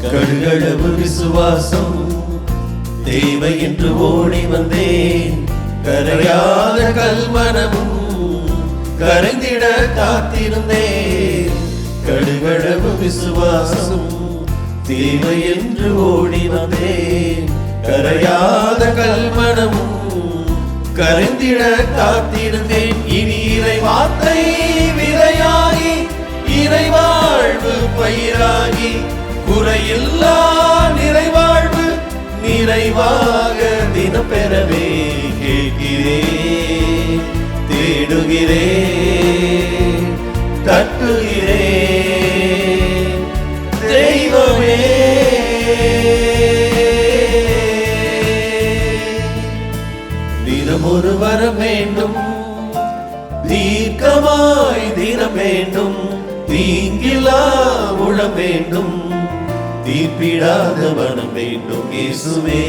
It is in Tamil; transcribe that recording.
கடுகளவு விசுவாசம் தேவை என்று ஓடி வந்தேன். கரையாத கல்மனமும் கரைந்திட காத்திருந்தேன். கடுகளவு விசுவாசம் தேவை என்று ஓடி வந்தேன். கரையாத கல்மனமும் கரைந்திட காத்திருந்தேன். இனி இறை வார்த்தை விதையாகி இறைவாழ்வு பயிராகி குறையில்லா நிறைவாழ்வு நிறைவாக தினம் பெறவே கேட்கிறேன், தேடுகிறேன், தட்டுகிறேன் தெய்வமே. தினம் ஒரு வரம் வேண்டும், தீர்க்கமாய் தினம் வேண்டும், தீங்கிலா உளம் வேண்டும், தீர்ப்பிடாத வனம் வேண்டும் இயேசுவே.